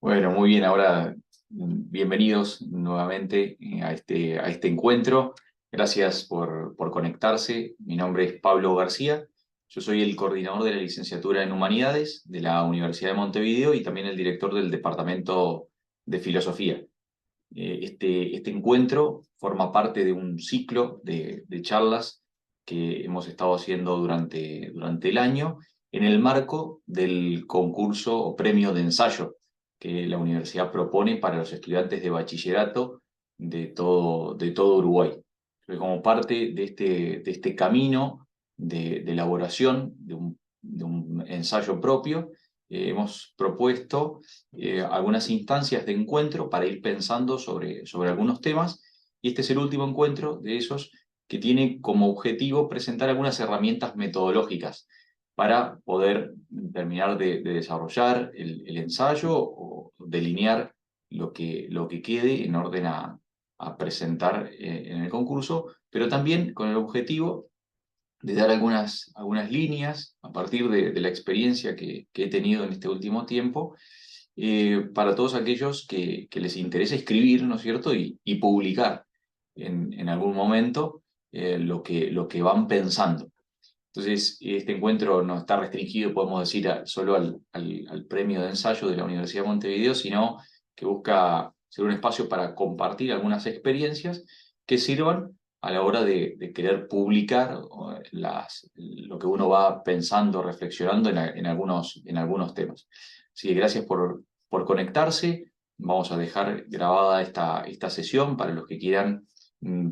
Bueno, muy bien, ahora bienvenidos nuevamente a este encuentro. Gracias por conectarse. Mi nombre es Pablo García. Yo soy el coordinador de la licenciatura en Humanidades de la Universidad de Montevideo y también el director del Departamento de Filosofía. Este encuentro forma parte de un ciclo de charlas que hemos estado haciendo durante el año en el marco del concurso o premio de ensayo que la universidad propone para los estudiantes de bachillerato de todo Uruguay. Entonces, como parte de este camino de elaboración de un ensayo propio, hemos propuesto algunas instancias de encuentro para ir pensando sobre algunos temas, y este es el último encuentro de esos que tiene como objetivo presentar algunas herramientas metodológicas para poder terminar de desarrollar el ensayo o delinear lo que quede en orden a presentar en el concurso, pero también con el objetivo de dar algunas líneas a partir de la experiencia que he tenido en este último tiempo, para todos aquellos que les interesa escribir, ¿no es cierto? Y publicar en algún momento lo que van pensando. Entonces, este encuentro no está restringido, podemos decir, solo al premio de ensayo de la Universidad de Montevideo, sino que busca ser un espacio para compartir algunas experiencias que sirvan a la hora de querer publicar lo que uno va pensando, reflexionando en algunos temas. Así que gracias por conectarse. Vamos a dejar grabada esta sesión para los que quieran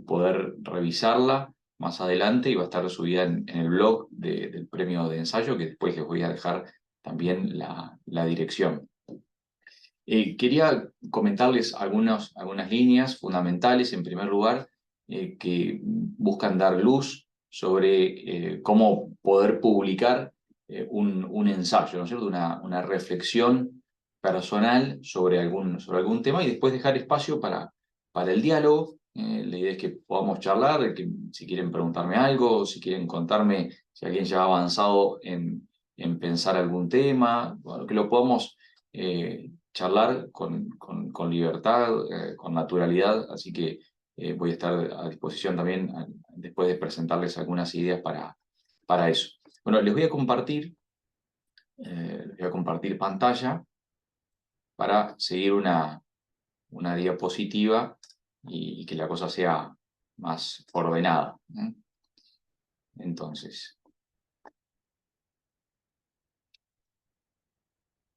poder revisarla más adelante, y va a estar subida en el blog del premio de ensayo, que después les voy a dejar también la dirección. Quería comentarles algunas líneas fundamentales, en primer lugar, que buscan dar luz sobre cómo poder publicar un ensayo, ¿no es cierto? Una reflexión personal sobre algún tema, y después dejar espacio para el diálogo. La idea es que podamos charlar, de que si quieren preguntarme algo, si quieren contarme si alguien ya ha avanzado en pensar algún tema, bueno, que lo podamos charlar con libertad, con naturalidad, así que voy a estar a disposición también después de presentarles algunas ideas para eso. Bueno, les voy a compartir pantalla para seguir una diapositiva y que la cosa sea más ordenada. Entonces,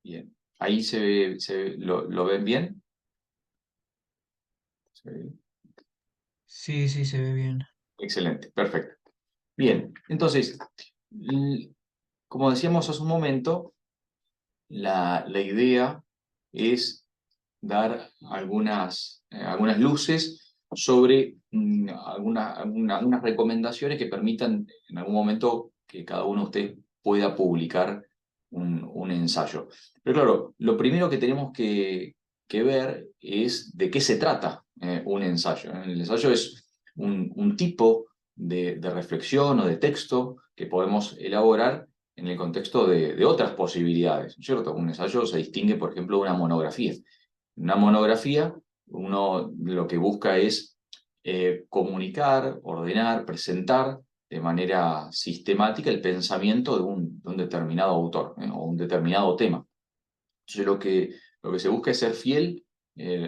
bien. Ahí ¿lo ven bien? ¿Se ve bien? Sí, sí, se ve bien. Excelente, perfecto. Bien, entonces, como decíamos hace un momento, la idea es dar algunas luces sobre algunas recomendaciones que permitan en algún momento que cada uno de ustedes pueda publicar un ensayo. Pero claro, lo primero que tenemos que ver es de qué se trata un ensayo. El ensayo es un tipo de reflexión o de texto que podemos elaborar en el contexto de otras posibilidades, ¿no es cierto? Un ensayo se distingue, por ejemplo, de una monografía. Una monografía, uno lo que busca es comunicar, ordenar, presentar de manera sistemática el pensamiento de un determinado autor, o un determinado tema. Entonces, lo que se busca es ser fiel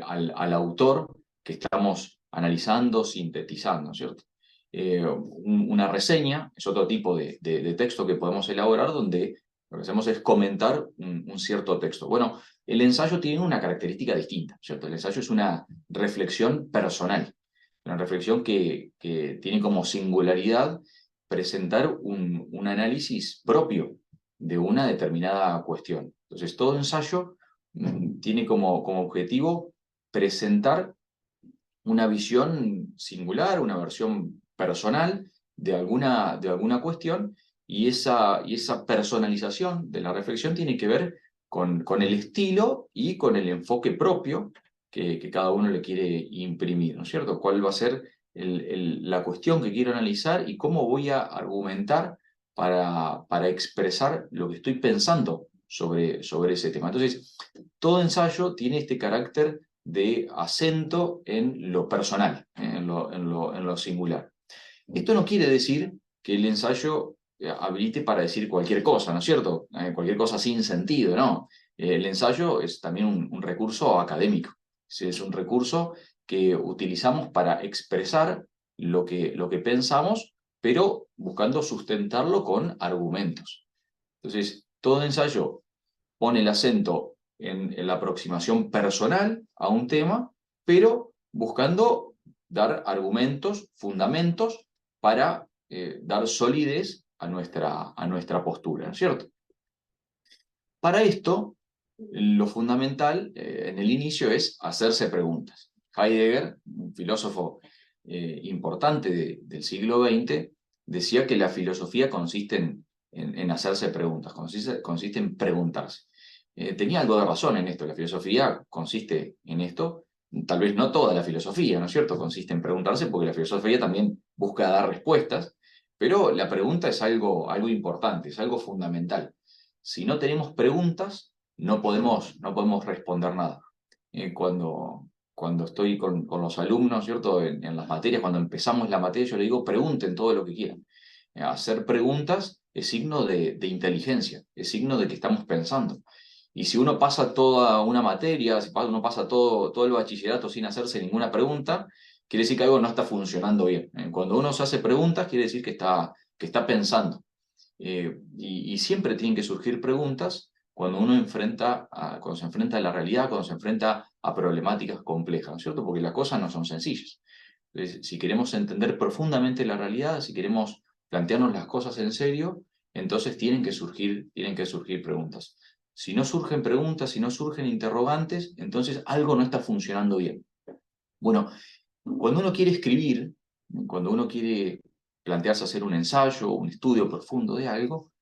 al autor que estamos analizando, sintetizando, ¿cierto? Una reseña es otro tipo de texto que podemos elaborar, donde lo que hacemos es comentar un cierto texto. Bueno, el ensayo tiene una característica distinta, ¿cierto? El ensayo es una reflexión personal, una reflexión que tiene como singularidad presentar un análisis propio de una determinada cuestión. Entonces, todo ensayo tiene como objetivo presentar una visión singular, una versión personal de alguna cuestión, y esa personalización de la reflexión tiene que ver con el estilo y con el enfoque propio que cada uno le quiere imprimir, ¿no es cierto? ¿Cuál va a ser la cuestión que quiero analizar y cómo voy a argumentar para expresar lo que estoy pensando sobre ese tema? Entonces, todo ensayo tiene este carácter de acento en lo personal, en lo singular. Esto no quiere decir que el ensayo habilite para decir cualquier cosa, ¿no es cierto? Cualquier cosa sin sentido, ¿no? El ensayo es también un recurso académico. Es un recurso que utilizamos para expresar lo que pensamos, pero buscando sustentarlo con argumentos. Entonces, todo ensayo pone el acento en la aproximación personal a un tema, pero buscando dar argumentos, fundamentos para dar solidez a nuestra postura, ¿no es cierto? Para esto, lo fundamental en el inicio es hacerse preguntas. Heidegger, un filósofo importante del siglo XX, decía que la filosofía consiste en hacerse preguntas, consiste en preguntarse. Tenía algo de razón en esto, la filosofía consiste en esto, tal vez no toda la filosofía, ¿no es cierto? Consiste en preguntarse porque la filosofía también busca dar respuestas, pero la pregunta es algo importante, es algo fundamental. Si no tenemos preguntas, no podemos responder nada. Cuando estoy con los alumnos, ¿cierto? En las materias, cuando empezamos la materia, yo les digo, pregunten todo lo que quieran. Hacer preguntas es signo de inteligencia, es signo de que estamos pensando. Y si uno pasa toda una materia, si uno pasa todo el bachillerato sin hacerse ninguna pregunta, quiere decir que algo no está funcionando bien. Cuando uno se hace preguntas, quiere decir que está pensando. Y siempre tienen que surgir preguntas cuando cuando se enfrenta a la realidad, cuando se enfrenta a problemáticas complejas, ¿no es cierto? Porque las cosas no son sencillas. Entonces, si queremos entender profundamente la realidad, si queremos plantearnos las cosas en serio, entonces tienen que surgir preguntas. Si no surgen preguntas, si no surgen interrogantes, entonces algo no está funcionando bien. Bueno, cuando uno quiere escribir, cuando uno quiere plantearse hacer un ensayo o un estudio profundo de algo,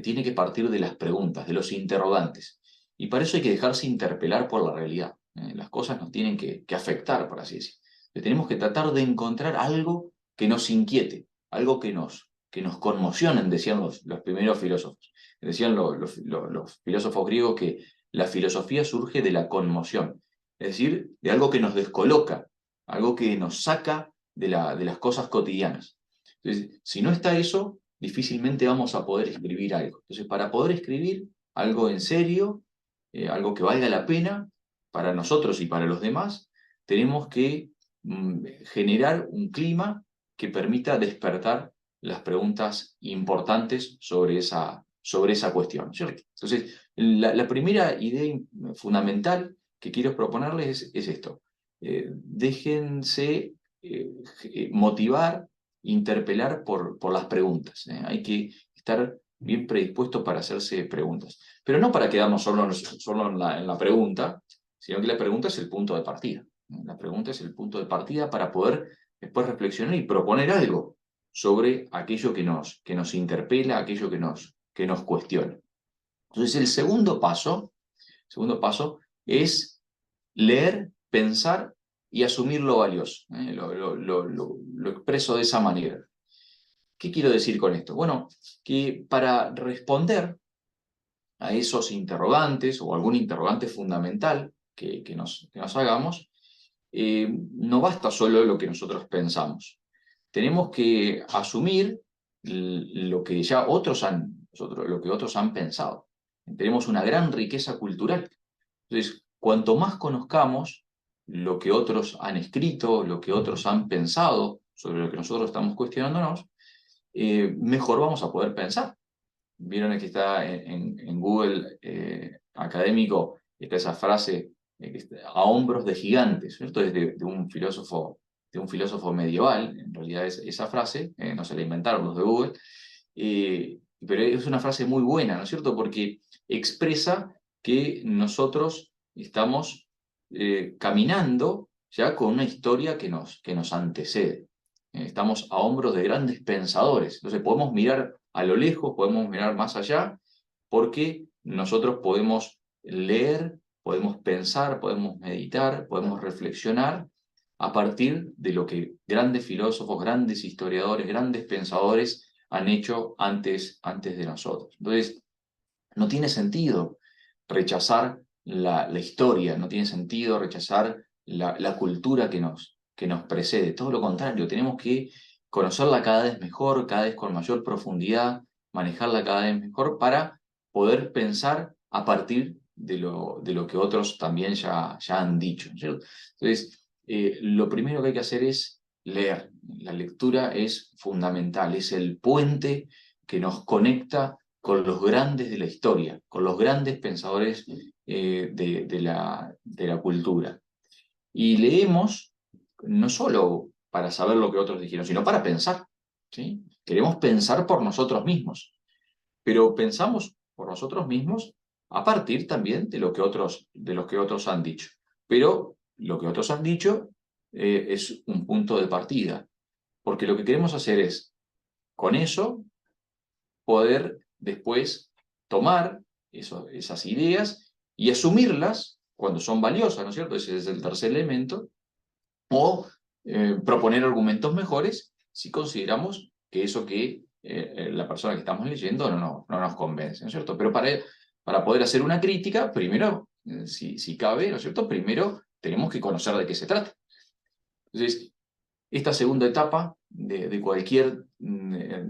tiene que partir de las preguntas, de los interrogantes. Y para eso hay que dejarse interpelar por la realidad. Las cosas nos tienen que afectar, por así decir. Tenemos que tratar de encontrar algo que nos inquiete, algo que nos conmocionen, decían los primeros filósofos. Decían los filósofos griegos que la filosofía surge de la conmoción, es decir, de algo que nos descoloca, algo que nos saca de las cosas cotidianas. Entonces, si no está eso, difícilmente vamos a poder escribir algo. Entonces, para poder escribir algo en serio, algo que valga la pena para nosotros y para los demás, tenemos que generar un clima que permita despertar las preguntas importantes sobre esa cuestión, ¿cierto? Entonces, la primera idea fundamental que quiero proponerles es esto. Déjense motivar, interpelar por las preguntas. Hay que estar bien predispuesto para hacerse preguntas. Pero no para quedarnos solo en la pregunta, sino que la pregunta es el punto de partida. La pregunta es el punto de partida para poder después reflexionar y proponer algo sobre aquello que nos interpela, aquello que nos cuestiona. Entonces, segundo paso es leer, pensar y asumir lo valioso. Lo expreso de esa manera. ¿Qué quiero decir con esto? Bueno, que para responder a esos interrogantes o algún interrogante fundamental que nos hagamos, no basta solo lo que nosotros pensamos. Tenemos que asumir lo que ya lo que otros han pensado. Tenemos una gran riqueza cultural. Entonces, cuanto más conozcamos lo que otros han escrito, lo que otros han pensado sobre lo que nosotros estamos cuestionándonos, mejor vamos a poder pensar. Vieron que está en Google académico, está esa frase a hombros de gigantes, ¿cierto? Es de un filósofo medieval, en realidad es esa frase, no se la inventaron los de Google, pero es una frase muy buena, ¿no es cierto? Porque expresa que nosotros estamos caminando ya con una historia que nos antecede. Estamos a hombros de grandes pensadores. Entonces podemos mirar a lo lejos, podemos mirar más allá, porque nosotros podemos leer, podemos pensar, podemos meditar, podemos reflexionar a partir de lo que grandes filósofos, grandes historiadores, grandes pensadores han hecho antes de nosotros. Entonces, no tiene sentido rechazar la historia, no tiene sentido rechazar la cultura que nos precede. Todo lo contrario, tenemos que conocerla cada vez mejor, cada vez con mayor profundidad, manejarla cada vez mejor para poder pensar a partir de lo que otros también ya han dicho, ¿cierto? Entonces, lo primero que hay que hacer es leer. La lectura es fundamental, es el puente que nos conecta con los grandes de la historia, con los grandes pensadores de la cultura. Y leemos no solo para saber lo que otros dijeron, sino para pensar. ¿Sí? Queremos pensar por nosotros mismos, pero pensamos por nosotros mismos a partir también de lo que otros han dicho. Pero lo que otros han dicho es un punto de partida, porque lo que queremos hacer es, con eso, poder después tomar esas ideas y asumirlas cuando son valiosas, ¿no es cierto? Ese es el tercer elemento, o proponer argumentos mejores si consideramos que eso que la persona que estamos leyendo no nos convence, ¿no es cierto? Pero para poder hacer una crítica, primero, si cabe, ¿no es cierto? Primero tenemos que conocer de qué se trata. Entonces, esta segunda etapa de cualquier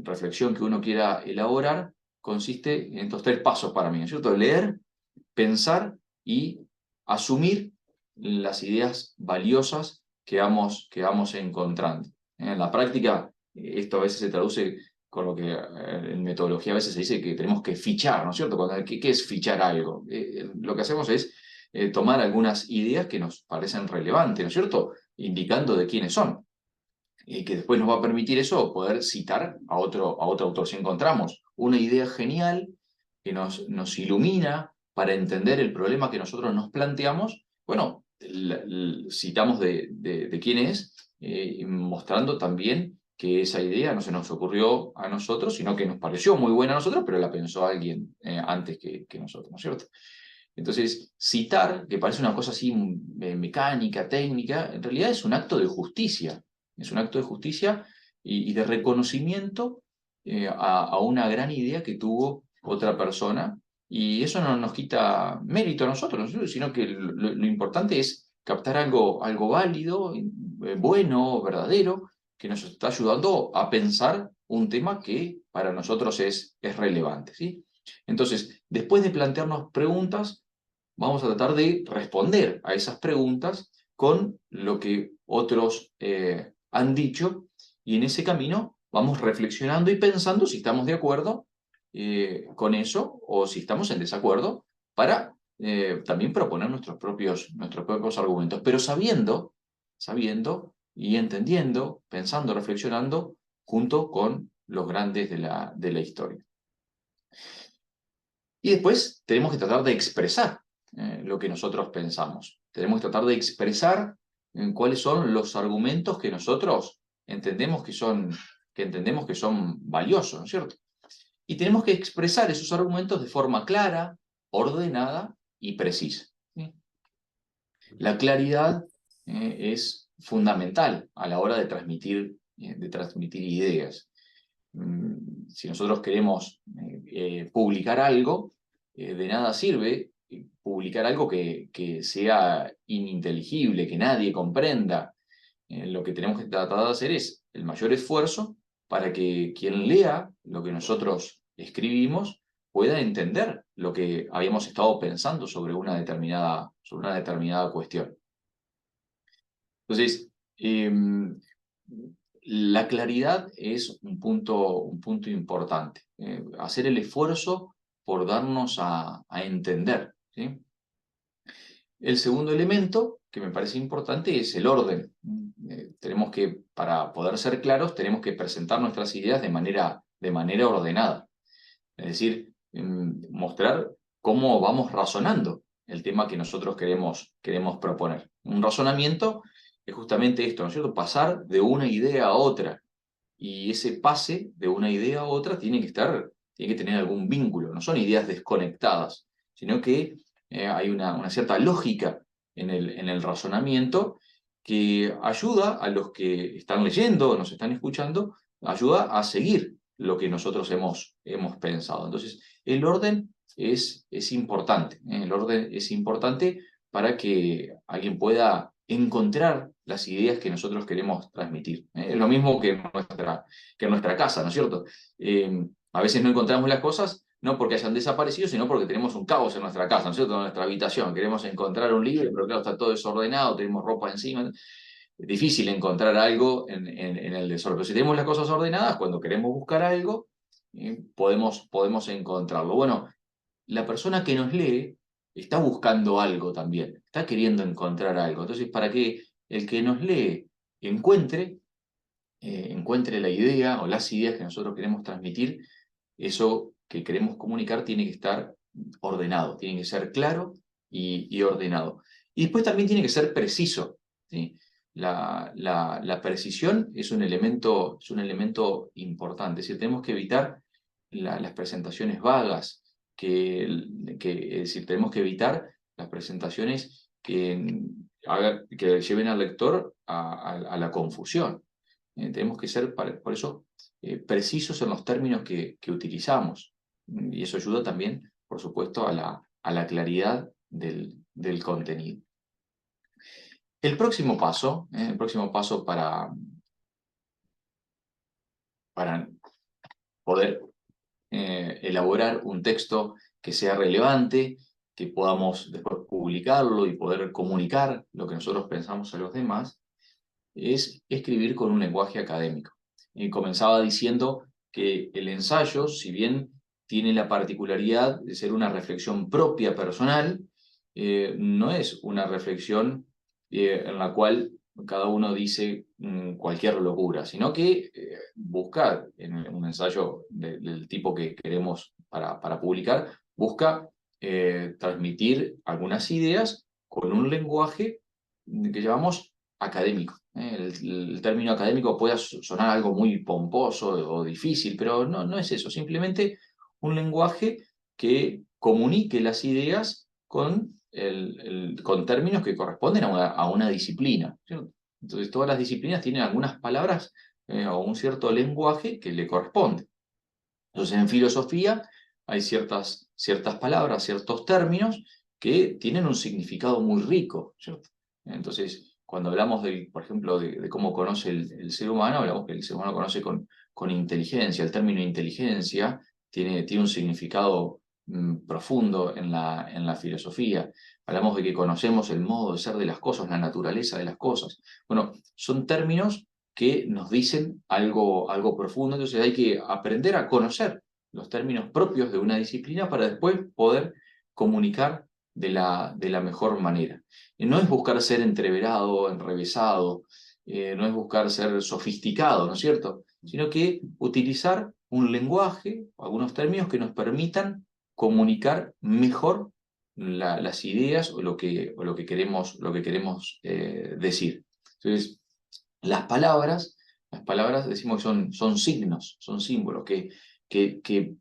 reflexión que uno quiera elaborar consiste en estos tres pasos para mí, ¿no es cierto? Leer, pensar y asumir las ideas valiosas que vamos encontrando. En la práctica, esto a veces se traduce con lo que en metodología a veces se dice que tenemos que fichar, ¿no es cierto? ¿Qué es fichar algo? Lo que hacemos es tomar algunas ideas que nos parecen relevantes, ¿no es cierto? Indicando de quiénes son y que después nos va a permitir eso poder citar a otro autor. Si encontramos una idea genial que nos ilumina para entender el problema que nosotros nos planteamos, bueno, citamos de quién es, mostrando también que esa idea no se nos ocurrió a nosotros, sino que nos pareció muy buena a nosotros, pero la pensó alguien antes que nosotros, ¿no es cierto? Entonces, citar, que parece una cosa así mecánica, técnica, en realidad es un acto de justicia. Es un acto de justicia y de reconocimiento a una gran idea que tuvo otra persona. Y eso no nos quita mérito a nosotros, ¿no? Sino que lo importante es captar algo válido, bueno, verdadero, que nos está ayudando a pensar un tema que para nosotros es relevante, ¿sí? Entonces, después de plantearnos preguntas, vamos a tratar de responder a esas preguntas con lo que otros han dicho y en ese camino vamos reflexionando y pensando si estamos de acuerdo con eso o si estamos en desacuerdo para también proponer nuestros propios argumentos, pero sabiendo y entendiendo, pensando, reflexionando junto con los grandes de la historia. Y después tenemos que tratar de expresar lo que nosotros pensamos. Tenemos que tratar de expresar cuáles son los argumentos que nosotros entendemos que son valiosos, ¿no es cierto? Y tenemos que expresar esos argumentos de forma clara, ordenada y precisa. ¿Sí? La claridad es fundamental a la hora de transmitir ideas. Si nosotros queremos publicar algo, de nada sirve publicar algo que sea ininteligible, que nadie comprenda. Lo que tenemos que tratar de hacer es el mayor esfuerzo para que quien lea lo que nosotros escribimos pueda entender lo que habíamos estado pensando sobre una determinada cuestión. Entonces, la claridad es un punto importante. Hacer el esfuerzo por darnos a entender. ¿Sí? El segundo elemento que me parece importante es el orden. Tenemos que, para poder ser claros, tenemos que presentar nuestras ideas de manera ordenada. Es decir, mostrar cómo vamos razonando el tema que nosotros queremos proponer. Un razonamiento es justamente esto, ¿no es cierto? Pasar de una idea a otra. Y ese pase de una idea a otra tiene que tener algún vínculo. No son ideas desconectadas, sino que hay una cierta lógica en el razonamiento que ayuda a los que están leyendo o nos están escuchando, ayuda a seguir lo que nosotros hemos pensado. Entonces, el orden es importante. El orden es importante para que alguien pueda encontrar las ideas que nosotros queremos transmitir. Es lo mismo que en nuestra casa, ¿no es cierto? A veces no encontramos las cosas no porque hayan desaparecido, sino porque tenemos un caos en nuestra casa, ¿no es cierto? En nuestra habitación. Queremos encontrar un libro, pero claro, está todo desordenado, tenemos ropa encima. Es difícil encontrar algo en el desorden. Pero si tenemos las cosas ordenadas, cuando queremos buscar algo, podemos encontrarlo. Bueno, la persona que nos lee está buscando algo también, está queriendo encontrar algo. Entonces, para que el que nos lee encuentre la idea o las ideas que nosotros queremos transmitir, eso que queremos comunicar tiene que estar ordenado, tiene que ser claro y ordenado. Y después también tiene que ser preciso, ¿sí? La precisión es un elemento importante, es decir, tenemos que evitar las presentaciones vagas, es decir, tenemos que evitar las presentaciones que lleven al lector a la confusión. Tenemos que ser, por eso, precisos en los términos que utilizamos. Y eso ayuda también, por supuesto, a la claridad del contenido. El próximo paso para poder elaborar un texto que sea relevante, que podamos después publicarlo y poder comunicar lo que nosotros pensamos a los demás, es escribir con un lenguaje académico. Y comenzaba diciendo que el ensayo, si bien tiene la particularidad de ser una reflexión propia personal, no es una reflexión en la cual cada uno dice cualquier locura, sino que busca, en un ensayo del tipo que queremos para publicar, busca transmitir algunas ideas con un lenguaje que llamamos académico. El término académico puede sonar algo muy pomposo o difícil, pero no es eso, simplemente un lenguaje que comunique las ideas con términos que corresponden a una disciplina, ¿cierto? Entonces todas las disciplinas tienen algunas palabras o un cierto lenguaje que le corresponde. Entonces en filosofía hay ciertas palabras, ciertos términos que tienen un significado muy rico, ¿cierto? Entonces, cuando hablamos, por ejemplo, de cómo conoce el ser humano, hablamos que el ser humano conoce con inteligencia. El término inteligencia tiene un significado profundo en la filosofía. Hablamos de que conocemos el modo de ser de las cosas, la naturaleza de las cosas. Bueno, son términos que nos dicen algo profundo, entonces hay que aprender a conocer los términos propios de una disciplina para después poder comunicar de la mejor manera. No es buscar ser entreverado, enrevesado, no es buscar ser sofisticado, ¿no es cierto? Sino que utilizar un lenguaje, algunos términos que nos permitan comunicar mejor las ideas o lo que queremos decir. Entonces, las palabras decimos que son signos, son símbolos que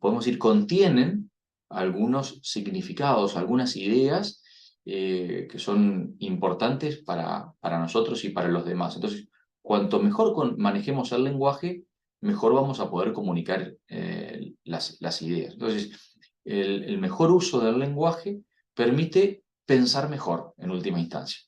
podemos decir contienen algunos significados, algunas ideas que son importantes para nosotros y para los demás. Entonces, cuanto mejor manejemos el lenguaje, mejor vamos a poder comunicar las ideas. Entonces, el mejor uso del lenguaje permite pensar mejor en última instancia.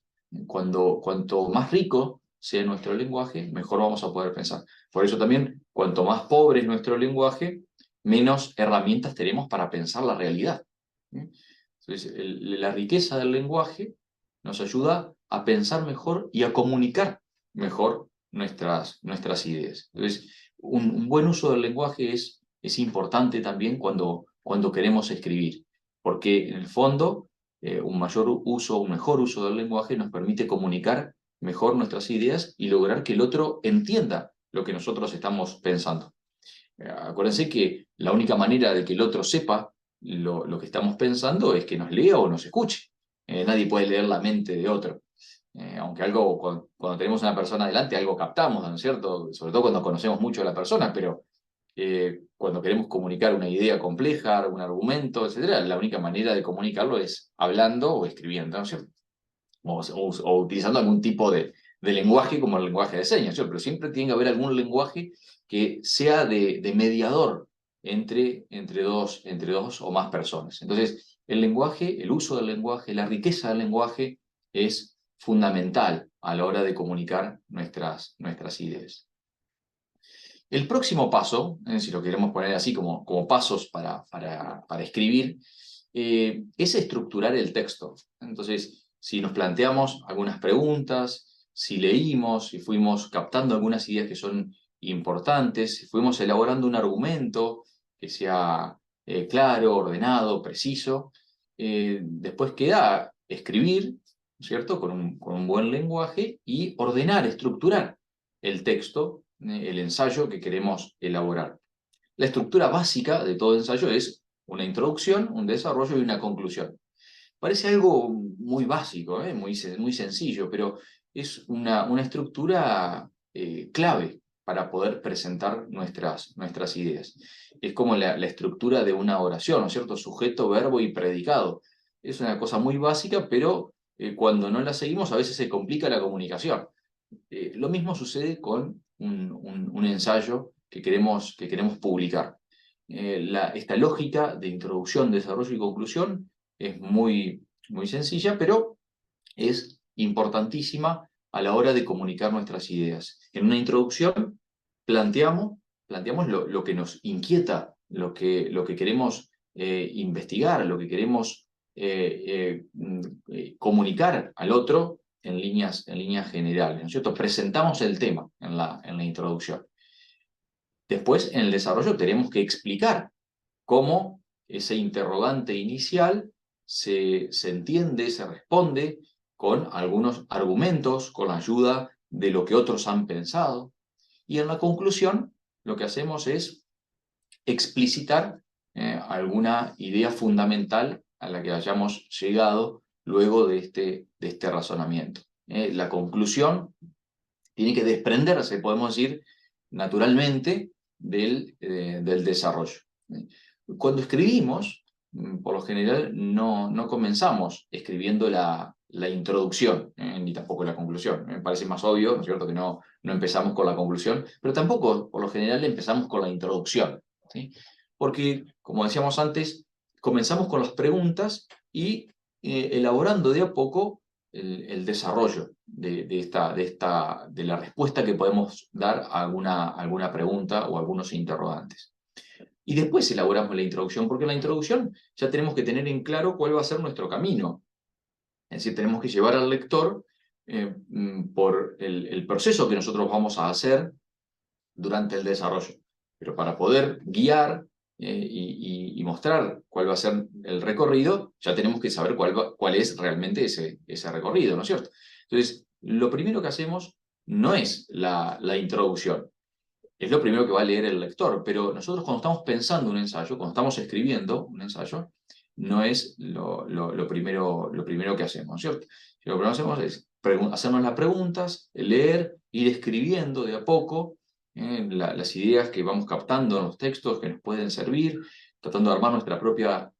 Cuanto más rico sea nuestro lenguaje, mejor vamos a poder pensar. Por eso también, cuanto más pobre es nuestro lenguaje, menos herramientas tenemos para pensar la realidad. Entonces, la riqueza del lenguaje nos ayuda a pensar mejor y a comunicar mejor nuestras ideas. Entonces, un buen uso del lenguaje es importante también cuando queremos escribir, porque en el fondo un mejor uso del lenguaje nos permite comunicar mejor nuestras ideas y lograr que el otro entienda lo que nosotros estamos pensando. Acuérdense que la única manera de que el otro sepa lo que estamos pensando es que nos lea o nos escuche. Nadie puede leer la mente de otro. Aunque cuando tenemos una persona delante, algo captamos, ¿no es cierto? Sobre todo cuando conocemos mucho a la persona, pero cuando queremos comunicar una idea compleja, un argumento, etcétera, la única manera de comunicarlo es hablando o escribiendo, ¿no es cierto? O utilizando algún tipo de lenguaje como el lenguaje de señas, ¿cierto? Pero siempre tiene que haber algún lenguaje que sea de mediador entre dos o más personas. Entonces, el lenguaje, el uso del lenguaje, la riqueza del lenguaje es fundamental a la hora de comunicar nuestras ideas. El próximo paso, si lo queremos poner así como pasos para escribir, es estructurar el texto. Entonces, si nos planteamos algunas preguntas, si leímos, si fuimos captando algunas ideas que son importantes, si fuimos elaborando un argumento que sea claro, ordenado, preciso, después queda escribir, ¿no es cierto?, con un buen lenguaje y ordenar, estructurar el texto, el ensayo que queremos elaborar. La estructura básica de todo ensayo es una introducción, un desarrollo y una conclusión. Parece algo muy básico, muy sencillo, pero es una estructura clave para poder presentar nuestras ideas. Es como la estructura de una oración, ¿no es cierto? Sujeto, verbo y predicado. Es una cosa muy básica, pero cuando no la seguimos a veces se complica la comunicación. Lo mismo sucede con un ensayo que queremos publicar. Esta lógica de introducción, desarrollo y conclusión es muy sencilla, pero es importantísima a la hora de comunicar nuestras ideas. En una introducción planteamos lo que nos inquieta, lo que queremos investigar, lo que queremos comunicar al otro en líneas generales, ¿no es cierto? Presentamos el tema en la introducción. Después, en el desarrollo, tenemos que explicar cómo ese interrogante inicial se entiende, se responde con algunos argumentos, con la ayuda de lo que otros han pensado. Y en la conclusión, lo que hacemos es explicitar alguna idea fundamental a la que hayamos llegado luego de este razonamiento. La conclusión tiene que desprenderse, podemos decir, naturalmente del desarrollo. Cuando escribimos, por lo general no comenzamos escribiendo la introducción, ni tampoco la conclusión. Me parece más obvio, ¿no es cierto?, que no empezamos con la conclusión, pero tampoco, por lo general, empezamos con la introducción, ¿sí? Porque, como decíamos antes, comenzamos con las preguntas y elaborando de a poco el desarrollo de la respuesta que podemos dar a alguna pregunta o algunos interrogantes. Y después elaboramos la introducción, porque en la introducción ya tenemos que tener en claro cuál va a ser nuestro camino. Es decir, tenemos que llevar al lector por el proceso que nosotros vamos a hacer durante el desarrollo. Pero para poder guiar y mostrar cuál va a ser el recorrido, ya tenemos que saber cuál es realmente ese recorrido, ¿no es cierto? Entonces, lo primero que hacemos no es la introducción, es lo primero que va a leer el lector, pero nosotros cuando estamos pensando un ensayo, cuando estamos escribiendo un ensayo, no es lo primero que hacemos, ¿no es cierto? Lo primero que hacemos es hacernos las preguntas, leer, ir escribiendo de a poco las ideas que vamos captando en los textos que nos pueden servir, tratando de armar nuestra propia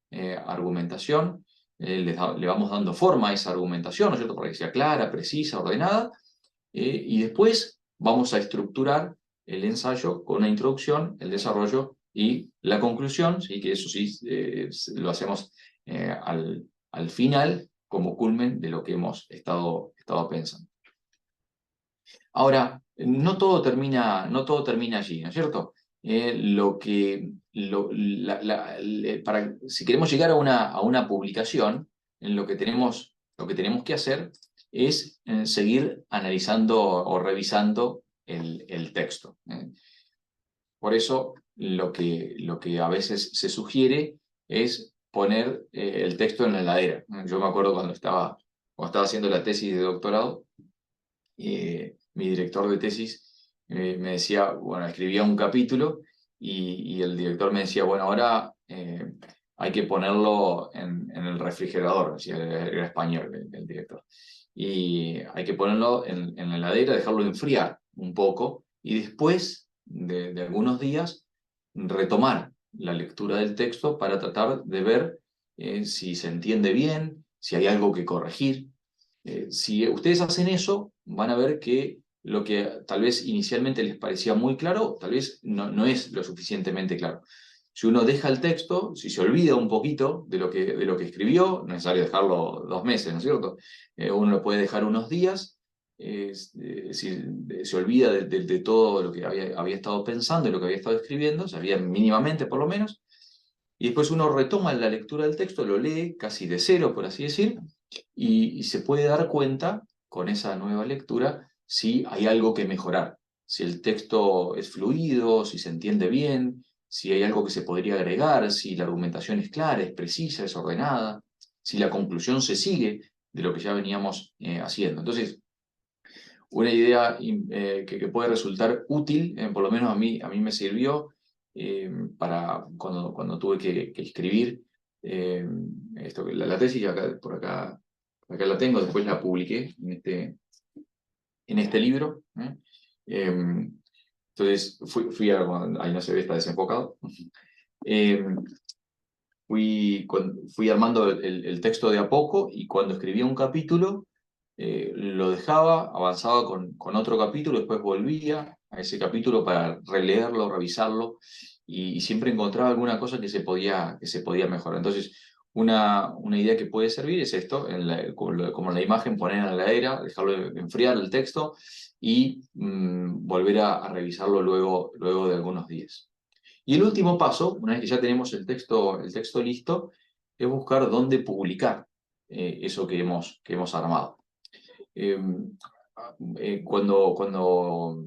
argumentación, le vamos dando forma a esa argumentación, ¿no es cierto?, para que sea clara, precisa, ordenada, y después vamos a estructurar el ensayo con una introducción, el desarrollo y la conclusión, ¿sí?, que eso sí lo hacemos al final como culmen de lo que hemos estado pensando. Ahora, no todo termina allí, ¿no es cierto? Si queremos llegar a una publicación, lo que tenemos que hacer es seguir analizando o revisando el texto. Por eso, lo que a veces se sugiere es poner el texto en la heladera. Yo me acuerdo cuando estaba haciendo la tesis de doctorado, mi director de tesis me decía, bueno, escribía un capítulo y el director me decía, bueno, ahora hay que ponerlo en el refrigerador, decía, era español el director. Y hay que ponerlo en la heladera, dejarlo enfriar un poco y después de algunos días retomar la lectura del texto para tratar de ver si se entiende bien, si hay algo que corregir. Si ustedes hacen eso, van a ver que lo que tal vez inicialmente les parecía muy claro, tal vez no es lo suficientemente claro. Si uno deja el texto, si se olvida un poquito de lo que escribió, no es necesario dejarlo 2 meses, ¿no es cierto? Uno lo puede dejar unos días, si se olvida de todo lo que había estado pensando y lo que había estado escribiendo, sabía mínimamente por lo menos, y después uno retoma la lectura del texto, lo lee casi de cero, por así decir, y se puede dar cuenta con esa nueva lectura si hay algo que mejorar, si el texto es fluido, si se entiende bien, si hay algo que se podría agregar, si la argumentación es clara, es precisa, es ordenada, si la conclusión se sigue de lo que ya veníamos haciendo. Entonces, una idea que puede resultar útil, por lo menos a mí me sirvió para cuando tuve que escribir eh, la tesis, por acá la tengo, después la publiqué en este libro. Eh, entonces ahí no se ve, está desenfocado. Eh, fui armando el texto de a poco y cuando escribía un capítulo, lo dejaba, avanzaba con otro capítulo, después volvía a ese capítulo para releerlo, revisarlo y siempre encontraba alguna cosa que se podía mejorar. Entonces, una idea que puede servir es esto, como la imagen, poner en la heladera, dejarlo enfriar el texto y volver a revisarlo luego de algunos días. Y el último paso, una vez que ya tenemos el texto listo, es buscar dónde publicar eso que hemos armado. Eh, cuando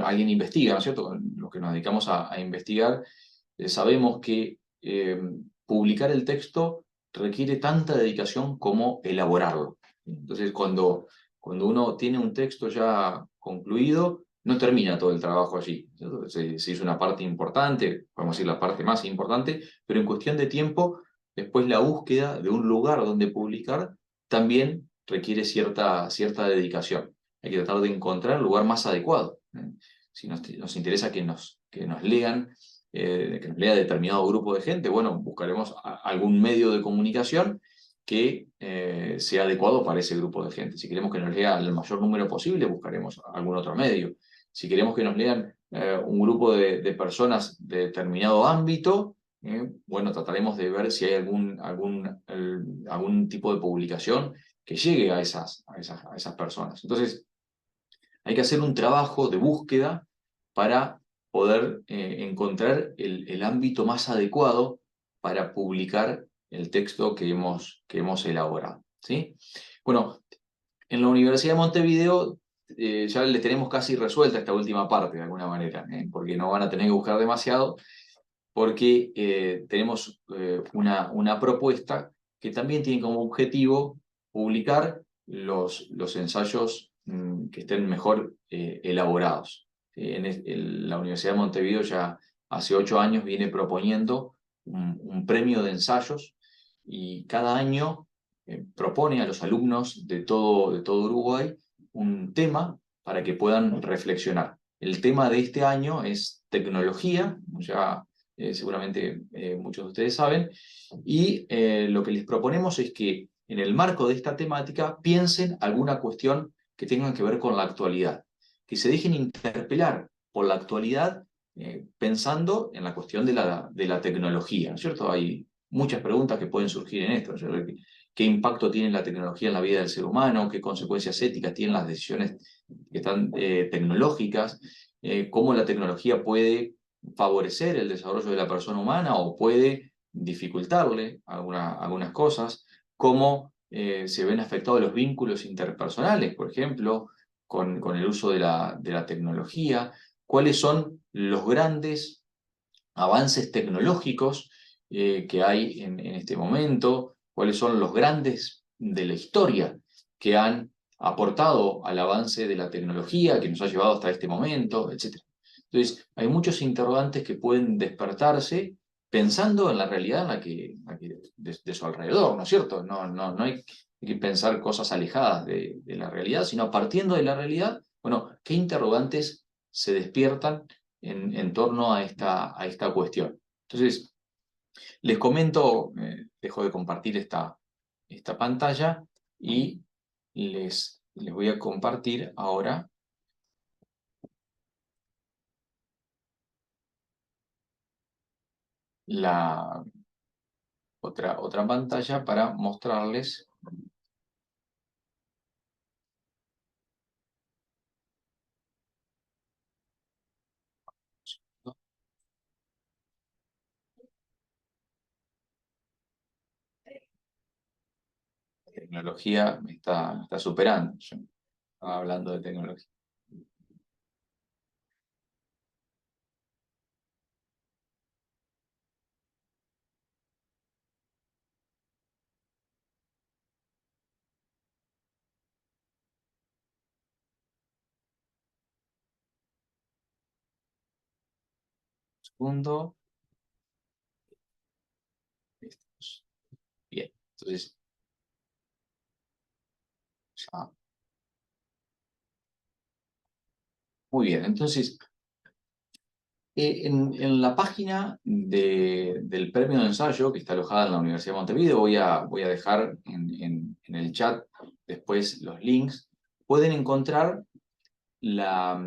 alguien investiga, ¿no es cierto? Los que nos dedicamos a investigar, sabemos que publicar el texto requiere tanta dedicación como elaborarlo. Entonces, cuando uno tiene un texto ya concluido, no termina todo el trabajo allí. Se hizo una parte importante, podemos decir la parte más importante, pero en cuestión de tiempo, después la búsqueda de un lugar donde publicar también requiere cierta dedicación. Hay que tratar de encontrar el lugar más adecuado. Si nos interesa que nos lean, que nos lea determinado grupo de gente, bueno, buscaremos algún medio de comunicación que sea adecuado para ese grupo de gente. Si queremos que nos lea el mayor número posible, buscaremos algún otro medio. Si queremos que nos lean un grupo de personas de determinado ámbito, bueno, trataremos de ver si hay algún tipo de publicación que llegue a esas personas. Entonces, hay que hacer un trabajo de búsqueda para poder encontrar el ámbito más adecuado para publicar el texto que hemos elaborado. ¿Sí? Bueno, en la Universidad de Montevideo ya les tenemos casi resuelta esta última parte de alguna manera, porque no van a tener que buscar demasiado, porque tenemos una propuesta que también tiene como objetivo publicar los ensayos que estén mejor elaborados. La Universidad de Montevideo ya hace 8 años viene proponiendo un premio de ensayos y cada año propone a los alumnos de todo Uruguay un tema para que puedan reflexionar. El tema de este año es tecnología, ya seguramente muchos de ustedes saben, y lo que les proponemos es que en el marco de esta temática piensen alguna cuestión que tenga que ver con la actualidad, que se dejen interpelar por la actualidad pensando en la cuestión de la tecnología, ¿no es cierto? Hay muchas preguntas que pueden surgir en esto, ¿no? ¿Qué impacto tiene la tecnología en la vida del ser humano? ¿Qué consecuencias éticas tienen las decisiones que están tecnológicas? ¿Cómo la tecnología puede favorecer el desarrollo de la persona humana o puede dificultarle algunas cosas? ¿Cómo se ven afectados los vínculos interpersonales, por ejemplo, con el uso de la tecnología? ¿Cuáles son los grandes avances tecnológicos que hay en este momento? ¿Cuáles son los grandes de la historia que han aportado al avance de la tecnología que nos ha llevado hasta este momento, etcétera? Entonces, hay muchos interrogantes que pueden despertarse pensando en la realidad de su alrededor, ¿no es cierto? No hay que pensar cosas alejadas de la realidad, sino partiendo de la realidad, bueno, ¿qué interrogantes se despiertan en torno a esta cuestión? Entonces, les comento, dejo de compartir esta pantalla y les voy a compartir ahora. la otra pantalla para mostrarles la tecnología me está superando. Yo estaba hablando de tecnología. Segundo. Listos. Bien. Entonces, ya. Muy bien. Entonces, en la página del premio de ensayo, que está alojada en la Universidad de Montevideo, voy a dejar en el chat después los links. Pueden encontrar la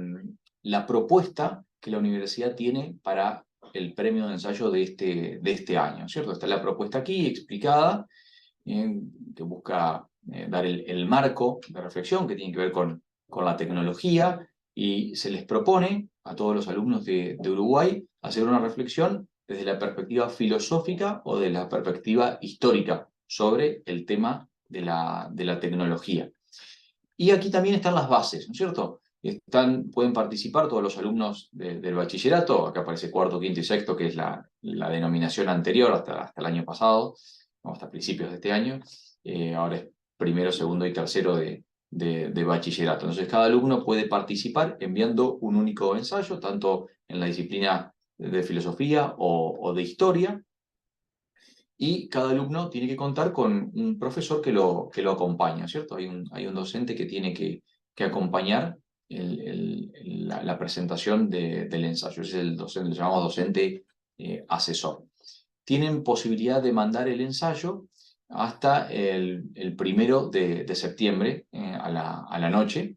propuesta que la universidad tiene para el premio de ensayo de este año, ¿cierto? Está la propuesta aquí explicada, que busca dar el marco de reflexión que tiene que ver con la tecnología, y se les propone a todos los alumnos de Uruguay hacer una reflexión desde la perspectiva filosófica o de la perspectiva histórica sobre el tema de la tecnología. Y aquí también están las bases, ¿no es cierto? Pueden participar todos los alumnos del bachillerato, acá aparece cuarto, quinto y sexto, que es la denominación anterior hasta el año pasado, o hasta principios de este año. Ahora es primero, segundo y tercero de bachillerato. Entonces cada alumno puede participar enviando un único ensayo, tanto en la disciplina de filosofía o de historia, y cada alumno tiene que contar con un profesor que lo acompaña, ¿cierto? Hay un docente que tiene que acompañar la presentación del ensayo. Ese es el docente, lo llamamos docente asesor. Tienen posibilidad de mandar el ensayo hasta el 1 de septiembre a la noche,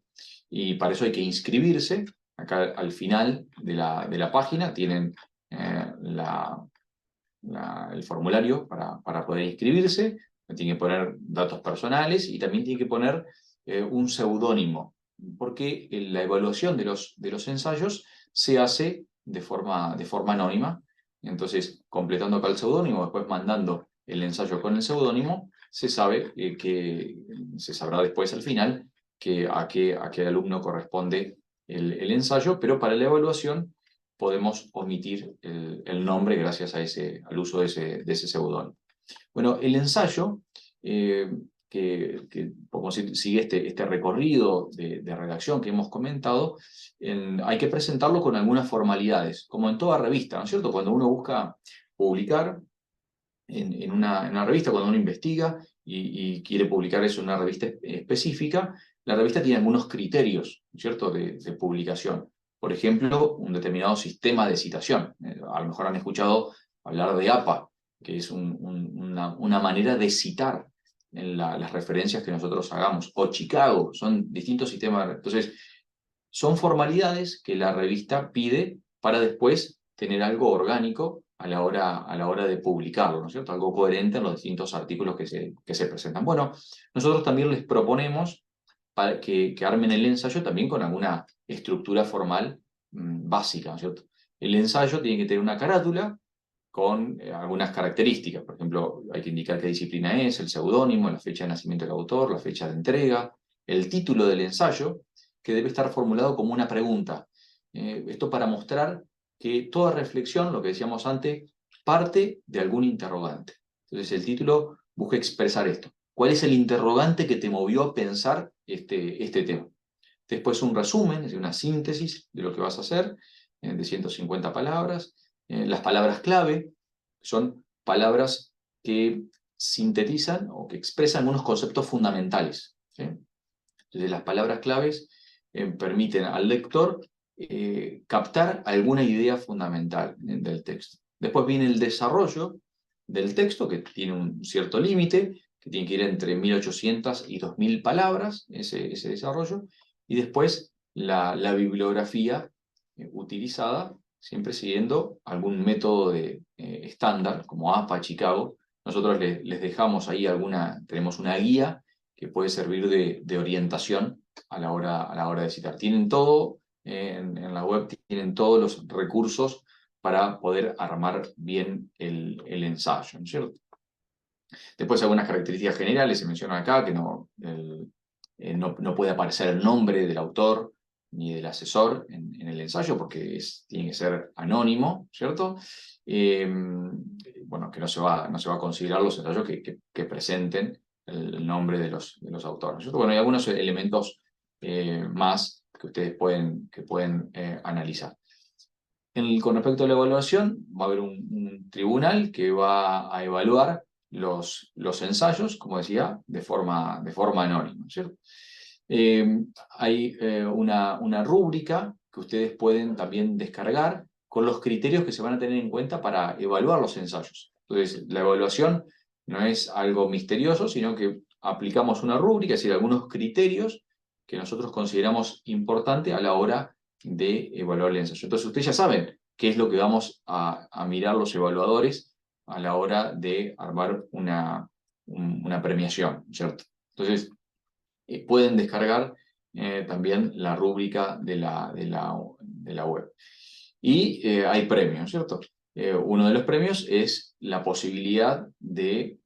y para eso hay que inscribirse. Acá al final de la página tienen el formulario para poder inscribirse. Tiene que poner datos personales y también tiene que poner un seudónimo, porque la evaluación de los ensayos se hace de forma anónima. Entonces, completando acá el seudónimo, después mandando el ensayo con el seudónimo, se sabrá después al final a qué alumno corresponde el ensayo, pero para la evaluación podemos omitir el nombre gracias al uso de ese seudónimo. Bueno, el ensayo, eh, como sigue este recorrido de redacción que hemos comentado, hay que presentarlo con algunas formalidades, como en toda revista, ¿no es cierto? Cuando uno busca publicar en una revista, cuando uno investiga y quiere publicar eso en una revista específica, la revista tiene algunos criterios, ¿no es cierto?, de publicación. Por ejemplo, un determinado sistema de citación. A lo mejor han escuchado hablar de APA, que es una manera de citar en las referencias que nosotros hagamos, o Chicago, son distintos sistemas. Entonces, son formalidades que la revista pide para después tener algo orgánico a la hora de publicarlo, ¿no es cierto? Algo coherente en los distintos artículos que se presentan. Bueno, nosotros también les proponemos para que armen el ensayo también con alguna estructura formal básica, ¿no es cierto? El ensayo tiene que tener una carátula con algunas características. Por ejemplo, hay que indicar qué disciplina es, el seudónimo, la fecha de nacimiento del autor, la fecha de entrega, el título del ensayo, que debe estar formulado como una pregunta. Esto para mostrar que toda reflexión, lo que decíamos antes, parte de algún interrogante. Entonces el título busca expresar esto. ¿Cuál es el interrogante que te movió a pensar este tema? Después un resumen, es decir, una síntesis de lo que vas a hacer, de 150 palabras. Las palabras clave son palabras que sintetizan o que expresan unos conceptos fundamentales, ¿sí? Entonces las palabras claves permiten al lector captar alguna idea fundamental del texto. Después viene el desarrollo del texto, que tiene un cierto límite, que tiene que ir entre 1800 y 2000 palabras, ese desarrollo, y después la bibliografía utilizada siempre siguiendo algún método estándar, como APA, Chicago. Nosotros les dejamos ahí tenemos una guía que puede servir de orientación a la hora de citar. Tienen todo, en la web tienen todos los recursos para poder armar bien el ensayo, ¿no es cierto? Después algunas características generales se mencionan acá, que no puede aparecer el nombre del autor ni del asesor en el ensayo, porque tiene que ser anónimo, ¿cierto? Bueno, que no se va a considerar los ensayos que presenten el nombre de los autores, ¿cierto? Bueno, hay algunos elementos más que ustedes pueden analizar. Con respecto a la evaluación, va a haber un tribunal que va a evaluar los ensayos, como decía, de forma anónima, ¿cierto? Hay una rúbrica que ustedes pueden también descargar con los criterios que se van a tener en cuenta para evaluar los ensayos. Entonces, la evaluación no es algo misterioso, sino que aplicamos una rúbrica, es decir, algunos criterios que nosotros consideramos importante a la hora de evaluar el ensayo. Entonces, ustedes ya saben qué es lo que vamos a mirar los evaluadores a la hora de armar una premiación, ¿cierto? Entonces, pueden descargar también la rúbrica de la web. Y hay premios, ¿cierto? Uno de los premios es la posibilidad de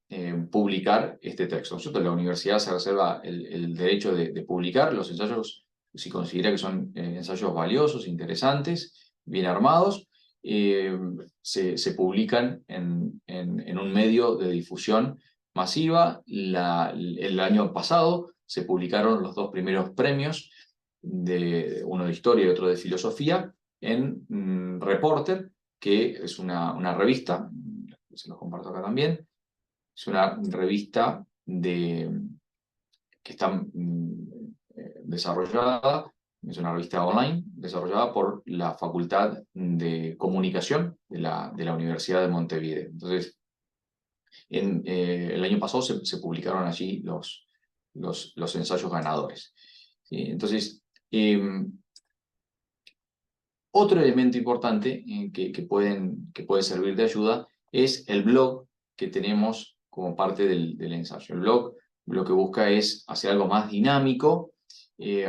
publicar este texto, ¿cierto? La universidad se reserva el derecho de publicar los ensayos si considera que son ensayos valiosos, interesantes, bien armados. Se publican en un medio de difusión masiva. El año pasado se publicaron los dos primeros premios, uno de historia y otro de filosofía, en Reporter, que es una revista, se los comparto acá también, es una revista que está desarrollada, es una revista online desarrollada por la Facultad de Comunicación de la Universidad de Montevideo. Entonces, el año pasado se publicaron allí los ensayos ganadores. ¿Sí? Entonces, otro elemento importante que puede servir de ayuda es el blog que tenemos como parte del ensayo. El blog lo que busca es hacer algo más dinámico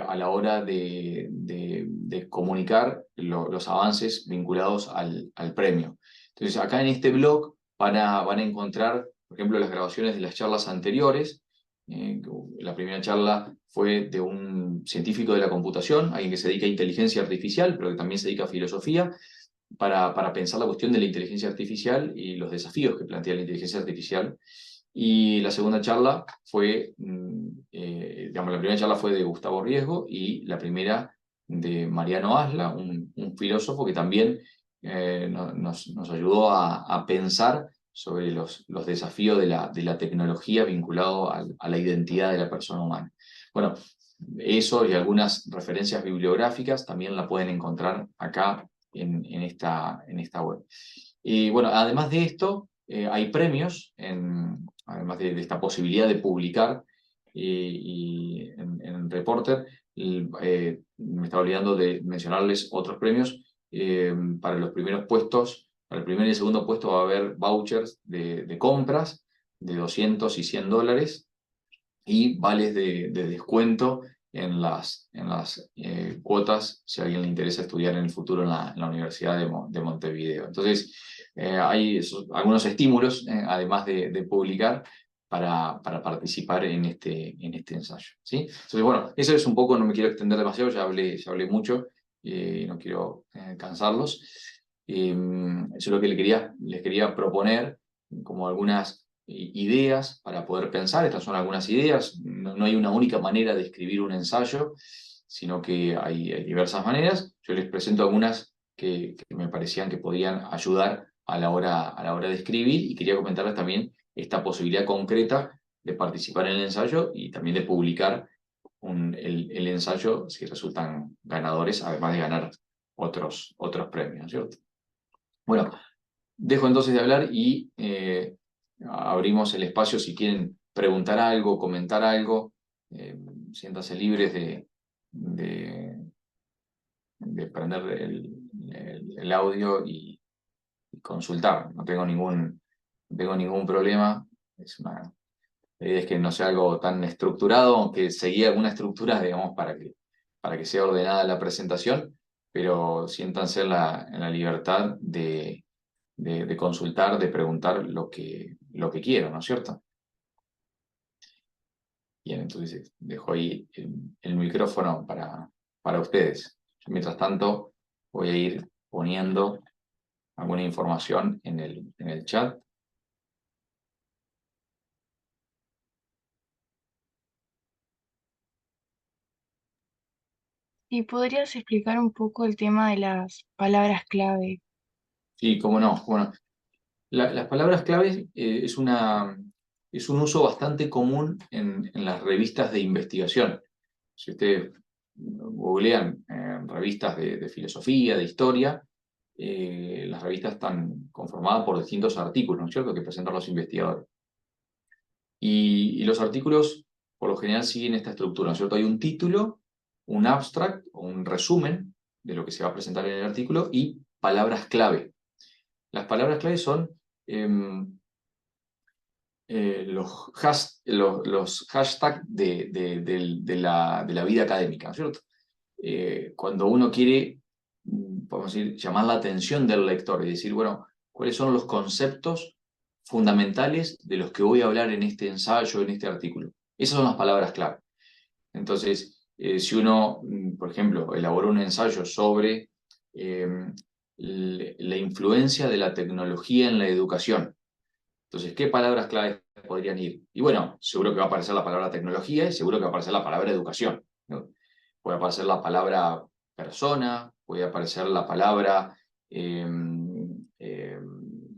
a la hora de comunicar los avances vinculados al premio. Entonces, acá en este blog van a encontrar, por ejemplo, las grabaciones de las charlas anteriores. La primera charla fue de un científico de la computación, alguien que se dedica a inteligencia artificial, pero que también se dedica a filosofía, para pensar la cuestión de la inteligencia artificial y los desafíos que plantea la inteligencia artificial. Y la segunda charla fue, digamos, la primera charla fue de Gustavo Riesgo y la primera de Mariano Asla, un filósofo que también nos ayudó a pensar sobre los desafíos de la tecnología vinculado a la identidad de la persona humana. Bueno, eso y algunas referencias bibliográficas también la pueden encontrar acá en esta web. Y bueno, además de esto, hay premios, además de esta posibilidad de publicar y en Reporter. Me estaba olvidando de mencionarles otros premios. Para los primeros puestos, para el primer y el segundo puesto va a haber vouchers de compras de 200 y $100 y vales de descuento en las cuotas si a alguien le interesa estudiar en el futuro en la Universidad de Montevideo. Entonces, hay algunos estímulos, además de publicar, para participar en este ensayo, ¿sí? Entonces, bueno, eso es un poco, no me quiero extender demasiado, ya hablé mucho, no quiero cansarlos. Eso es lo que les quería proponer, como algunas ideas para poder pensar. Estas son algunas ideas. No hay una única manera de escribir un ensayo, sino que hay diversas maneras. Yo les presento algunas que me parecían que podían ayudar a la hora de escribir, y quería comentarles también esta posibilidad concreta de participar en el ensayo y también de publicar el ensayo si resultan ganadores, además de ganar otros premios, ¿cierto? Bueno, dejo entonces de hablar y abrimos el espacio si quieren preguntar algo, comentar algo. Siéntanse libres de prender el audio y consultar. No tengo ningún problema. La idea es que no sea algo tan estructurado, aunque seguía alguna estructura, digamos, para que sea ordenada la presentación, pero siéntanse en la libertad de consultar, de preguntar lo que quieran, ¿no es cierto? Bien, entonces dejo ahí el micrófono para ustedes. Yo, mientras tanto, voy a ir poniendo alguna información en el chat. ¿Y podrías explicar un poco el tema de las palabras clave? Sí, cómo no. Bueno, las palabras claves es un uso bastante común en las revistas de investigación. Si ustedes googlean revistas de filosofía, de historia, las revistas están conformadas por distintos artículos, ¿no es cierto?, que presentan los investigadores. Y los artículos, por lo general, siguen esta estructura, ¿no es cierto? Hay un título, un abstract o un resumen de lo que se va a presentar en el artículo y palabras clave. Las palabras clave son los hashtags de la vida académica, ¿no es cierto? Cuando uno quiere, podemos decir, llamar la atención del lector y decir, bueno, ¿cuáles son los conceptos fundamentales de los que voy a hablar en este ensayo, en este artículo? Esas son las palabras clave. Entonces, si uno, por ejemplo, elabora un ensayo sobre eh, la influencia de la tecnología en la educación, entonces, ¿qué palabras claves podrían ir? Y bueno, seguro que va a aparecer la palabra tecnología y seguro que va a aparecer la palabra educación, ¿no? Puede aparecer la palabra persona, puede aparecer la palabra no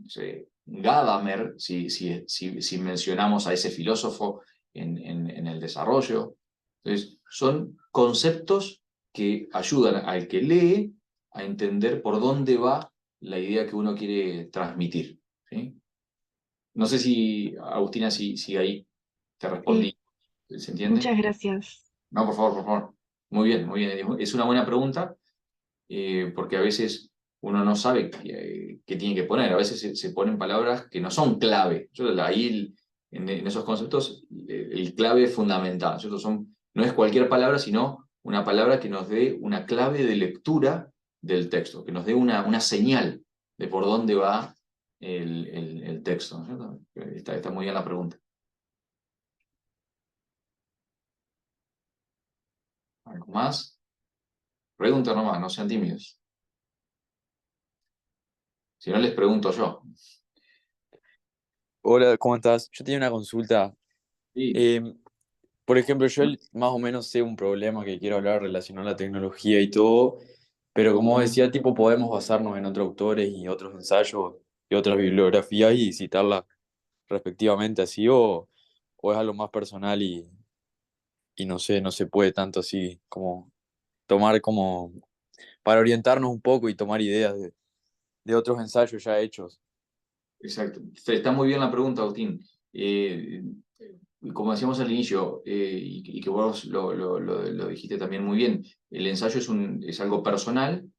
sé, Gadamer, si mencionamos a ese filósofo en el desarrollo. Entonces, son conceptos que ayudan al que lee a entender por dónde va la idea que uno quiere transmitir, ¿sí? No sé si, Agustina, si ahí te Sí, respondí. ¿Se entiende? muchas gracias. No, por favor, por favor. Muy bien, muy bien. Es una buena pregunta, porque a veces uno no sabe qué tiene que poner. A veces se ponen palabras que no son clave. Ahí, en esos conceptos, el clave es fundamental, ¿cierto? No es cualquier palabra, sino una palabra que nos dé una clave de lectura del texto, que nos dé una señal de por dónde va el texto, ¿no es cierto? Está muy bien la pregunta. ¿Algo más? Pregunta nomás, no sean tímidos. Si no, les pregunto yo. Hola, ¿cómo estás? Yo tenía una consulta. Sí. Eh, por ejemplo, yo más o menos sé un problema que quiero hablar relacionado a la tecnología y todo, pero como decía, tipo, podemos basarnos en otros autores y otros ensayos y otras bibliografías y citarlas respectivamente así, o es algo más personal y no sé, no se puede tanto así como tomar como para orientarnos un poco y tomar ideas de otros ensayos ya hechos. Exacto. Está muy bien la pregunta, Agustín. Como decíamos al inicio, y que vos lo dijiste también muy bien, el ensayo es algo personal,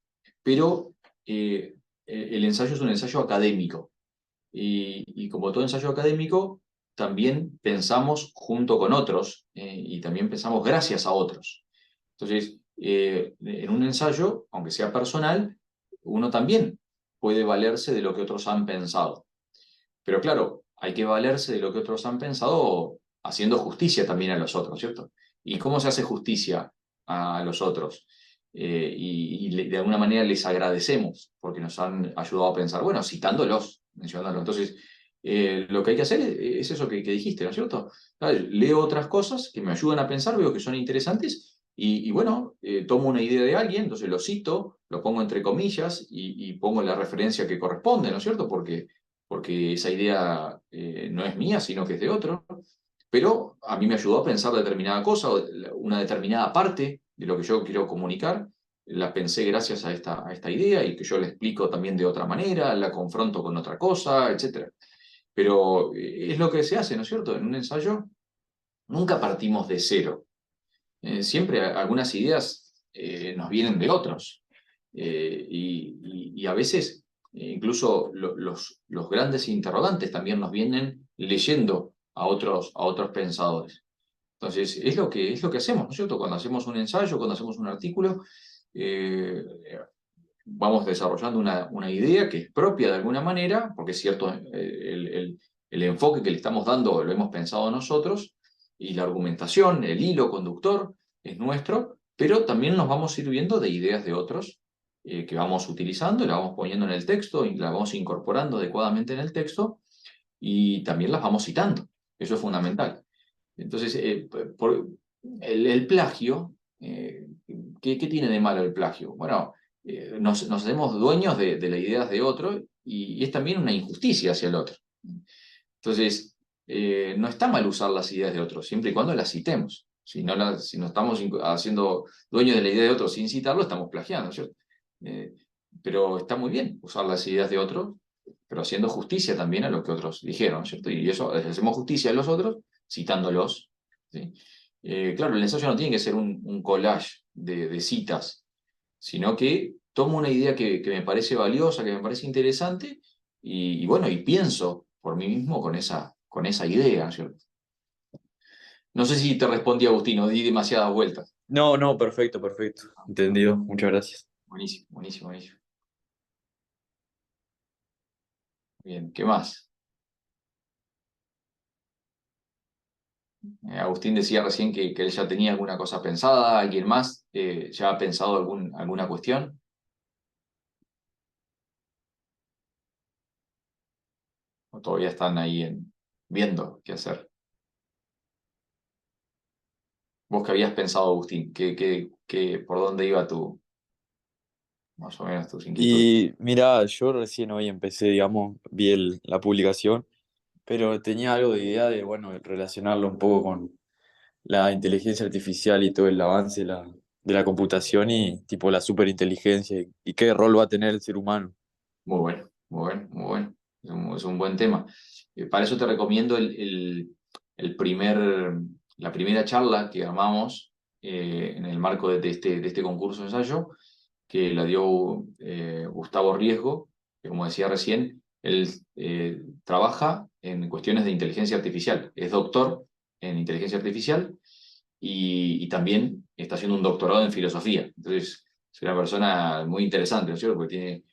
pero el ensayo es un ensayo académico. Y como todo ensayo académico, también pensamos junto con otros, y también pensamos gracias a otros. Entonces, en un ensayo, aunque sea personal, uno también puede valerse de lo que otros han pensado. Pero claro, hay que valerse de lo que otros han pensado haciendo justicia también a los otros, ¿cierto? ¿Y cómo se hace justicia a los otros? De alguna manera les agradecemos porque nos han ayudado a pensar, bueno, citándolos, mencionándolos. Entonces, lo que hay que hacer es eso que dijiste, ¿no es cierto? Leo otras cosas que me ayudan a pensar, veo que son interesantes y bueno, tomo una idea de alguien, entonces lo cito, lo pongo entre comillas y pongo la referencia que corresponde, ¿no es cierto? Porque esa idea no es mía, sino que es de otro, pero a mí me ayudó a pensar determinada cosa, una determinada parte de lo que yo quiero comunicar, la pensé gracias a esta idea y que yo la explico también de otra manera, la confronto con otra cosa, etc. Pero es lo que se hace, ¿no es cierto? En un ensayo nunca partimos de cero. Siempre algunas ideas nos vienen de otros. y a veces incluso los grandes interrogantes también nos vienen leyendo a otros pensadores. Entonces, es lo que hacemos, ¿no es cierto? Cuando hacemos un ensayo, cuando hacemos un artículo, eh, vamos desarrollando una idea que es propia de alguna manera, porque es cierto, el enfoque que le estamos dando lo hemos pensado nosotros, y la argumentación, el hilo conductor es nuestro, pero también nos vamos sirviendo de ideas de otros que vamos utilizando, y las vamos poniendo en el texto, y las vamos incorporando adecuadamente en el texto, y también las vamos citando. Eso es fundamental. Entonces, el plagio, ¿qué tiene de malo el plagio? Bueno, nos hacemos dueños de las ideas de otro y es también una injusticia hacia el otro. Entonces, no está mal usar las ideas de otros, siempre y cuando las citemos. Si no estamos haciendo dueños de la idea de otro sin citarlo, estamos plagiando, ¿cierto? Eh, pero está muy bien usar las ideas de otros, pero haciendo justicia también a lo que otros dijeron, ¿cierto? Y eso, hacemos justicia a los otros citándolos, ¿sí? Claro, el ensayo no tiene que ser un collage de citas, sino que tomo una idea que me parece valiosa, que me parece interesante, y bueno, y pienso por mí mismo con esa idea, ¿cierto? No sé si te respondí, Agustín, o di demasiadas vueltas. No, no, perfecto, perfecto. Entendido. Muchas gracias. Buenísimo, buenísimo, buenísimo. Bien, ¿qué más? Agustín decía recién que él ya tenía alguna cosa pensada. ¿Alguien más ya ha pensado alguna cuestión? ¿O todavía están ahí viendo qué hacer? ¿Vos qué habías pensado, Agustín? ¿Por dónde iba más o menos tus inquietudes? Y mira, yo recién hoy empecé, digamos, vi la publicación, pero tenía algo de idea de, bueno, relacionarlo un poco con la inteligencia artificial y todo el avance de la computación y tipo la superinteligencia y qué rol va a tener el ser humano. Muy bueno, muy bueno, muy bueno. Es un buen tema. Para eso te recomiendo la primera charla que armamos en el marco de este concurso de ensayo, que la dio Gustavo Riesgo, que como decía recién, él trabaja en cuestiones de inteligencia artificial. Es doctor en inteligencia artificial y también está haciendo un doctorado en filosofía. Entonces, es una persona muy interesante, ¿no es cierto? Porque tiene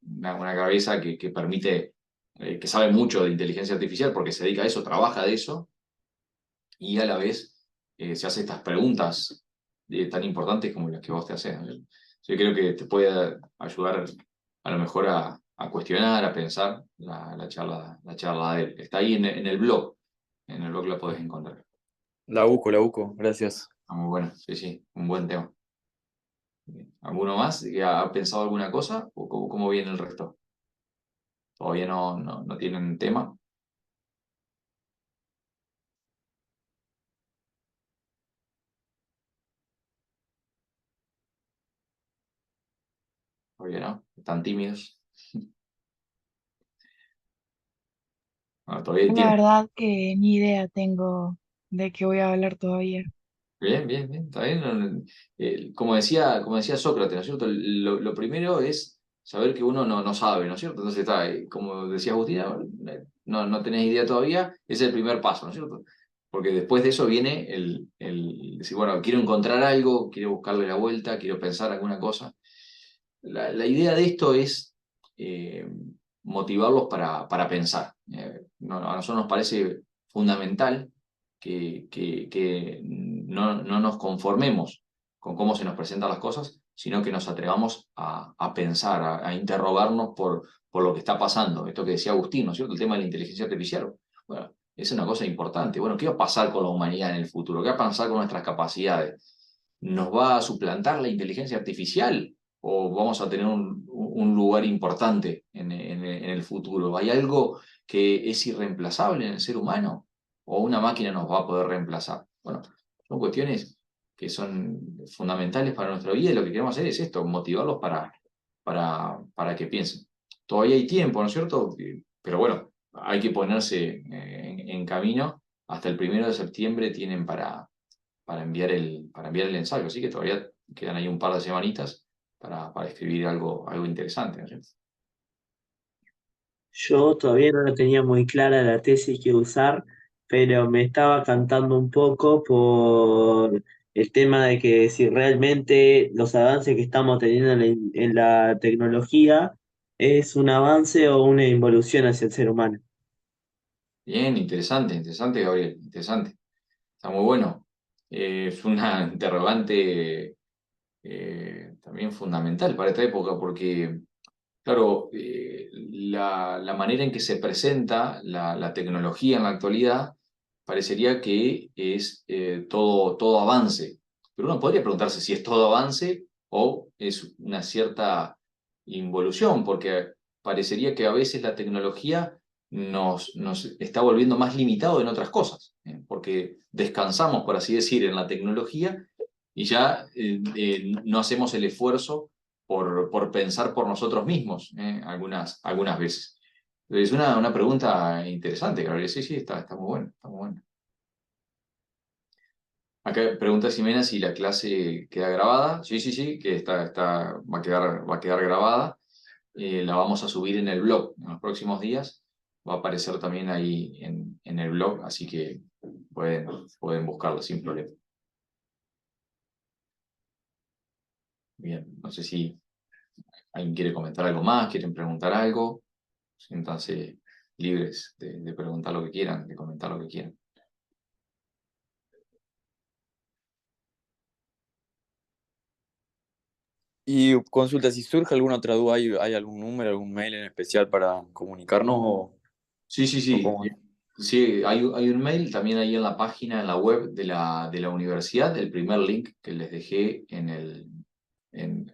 una cabeza que permite, que sabe mucho de inteligencia artificial porque se dedica a eso, trabaja de eso y a la vez se hace estas preguntas tan importantes como las que vos te haces, ¿no? Yo creo que te puede ayudar a lo mejor a cuestionar, a pensar la charla de él. Está ahí en el blog la podés encontrar. La UCO, gracias. Ah, muy bueno, sí, sí, un buen tema. ¿Alguno más? ¿Ha pensado alguna cosa? ¿O cómo viene el resto? ¿Todavía no tienen tema? ¿Todavía no? ¿Están tímidos? Bueno, todavía hay La tiempo. verdad que ni idea tengo de qué voy a hablar todavía. Bien, bien, bien, está bien. Como decía Sócrates, ¿no es cierto? Lo primero es saber que uno no sabe, ¿no es cierto? Entonces está, como decía Agustina, no tenés idea todavía, es el primer paso, ¿no es cierto? Porque después de eso viene el decir, bueno, quiero encontrar algo, quiero buscarle la vuelta, quiero pensar alguna cosa. La idea de esto es eh, motivarlos para pensar. A nosotros nos parece fundamental que no nos conformemos con cómo se nos presentan las cosas, sino que nos atrevamos a pensar, a interrogarnos por lo que está pasando. Esto que decía Agustín, ¿no es cierto? El tema de la inteligencia artificial. Bueno, es una cosa importante. Bueno, ¿qué va a pasar con la humanidad en el futuro? ¿Qué va a pasar con nuestras capacidades? ¿Nos va a suplantar la inteligencia artificial? ¿O vamos a tener un lugar importante en el futuro? ¿Hay algo que es irreemplazable en el ser humano? ¿O una máquina nos va a poder reemplazar? Bueno, son cuestiones que son fundamentales para nuestra vida y lo que queremos hacer es esto, motivarlos para que piensen. Todavía hay tiempo, ¿no es cierto? Pero bueno, hay que ponerse en camino. Hasta el 1 de septiembre tienen para enviar el ensayo, así que todavía quedan ahí un par de semanitas para escribir algo interesante, ¿no es cierto? Yo todavía no la tenía muy clara la tesis que usar, pero me estaba cantando un poco por el tema de que si realmente los avances que estamos teniendo en la tecnología es un avance o una involución hacia el ser humano. Bien, interesante, Gabriel, interesante. Está muy bueno. Es una interrogante también fundamental para esta época, porque, claro, la manera en que se presenta la tecnología en la actualidad parecería que es todo avance. Pero uno podría preguntarse si es todo avance o es una cierta involución, porque parecería que a veces la tecnología nos está volviendo más limitado en otras cosas, porque descansamos, por así decir, en la tecnología y ya no hacemos el esfuerzo por pensar por nosotros mismos, algunas veces. Es una pregunta interesante, Gabriel. Sí, sí, está muy bueno, está muy bueno. Acá pregunta Ximena si la clase queda grabada. Sí, sí, sí, que va a quedar grabada. La vamos a subir en el blog en los próximos días. Va a aparecer también ahí en el blog, así que pueden buscarla sin problema. Bien, no sé si alguien quiere comentar algo más, quieren preguntar algo. Siéntanse libres de preguntar lo que quieran, de comentar lo que quieran. Y consulta, si surge alguna otra duda, ¿hay algún número, algún mail en especial para comunicarnos Sí, sí, o sí. cómo? Sí, hay un mail también ahí en la página, en la web de la universidad, el primer link que les dejé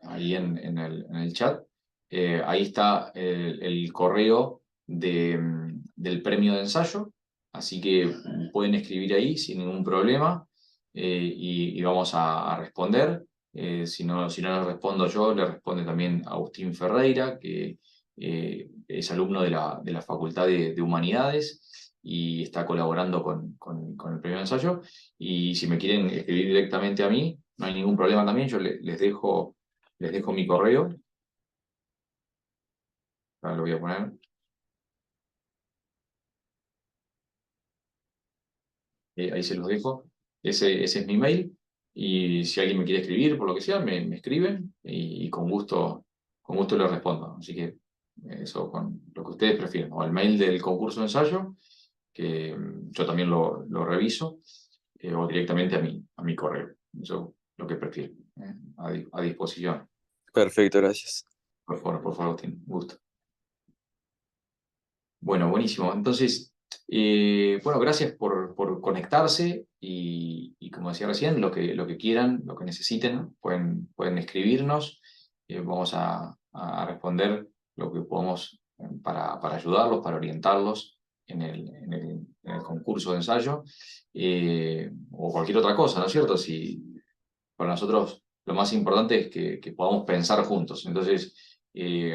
ahí en el chat. Ahí está el correo del premio de ensayo, así que pueden escribir ahí sin ningún problema y vamos a responder. Si no les respondo yo, le responde también Agustín Ferreira, que es alumno de la Facultad de Humanidades y está colaborando con el premio de ensayo. Y si me quieren escribir directamente a mí, no hay ningún problema también. Yo les dejo mi correo. Ahora lo voy a poner. Ahí se los dejo. Ese es mi mail. Y si alguien me quiere escribir, por lo que sea, me escriben y con gusto les respondo. Así que eso con lo que ustedes prefieran. O el mail del concurso de ensayo, que yo también lo reviso, o directamente a mi correo. Eso lo que prefiero. A disposición. Perfecto, gracias. Por favor, Agustín. Un gusto. Bueno, buenísimo. Entonces, bueno, gracias por conectarse y como decía recién, lo que quieran, lo que necesiten, pueden escribirnos. Vamos a responder lo que podamos para ayudarlos, para orientarlos en el concurso de ensayo o cualquier otra cosa, ¿no es cierto? Si para nosotros lo más importante es que podamos pensar juntos. Entonces,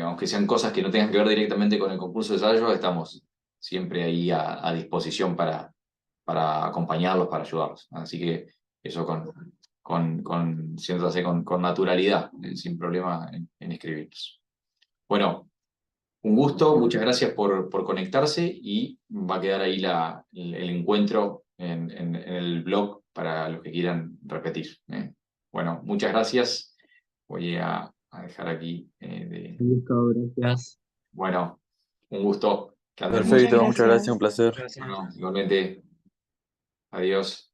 aunque sean cosas que no tengan que ver directamente con el concurso de ensayo, estamos siempre ahí a disposición para acompañarlos, para ayudarlos. Así que eso siéntase con naturalidad, sin problema en escribirnos. Bueno, un gusto, muchas gracias por conectarse y va a quedar ahí el encuentro en el blog para los que quieran repetir. Bueno, muchas gracias. Voy a dejar aquí. Listo, gracias. Bueno, un gusto. Que anden muy Muchas bien. Perfecto, muchas gracias, un gracias. placer. Gracias. Bueno, igualmente, adiós.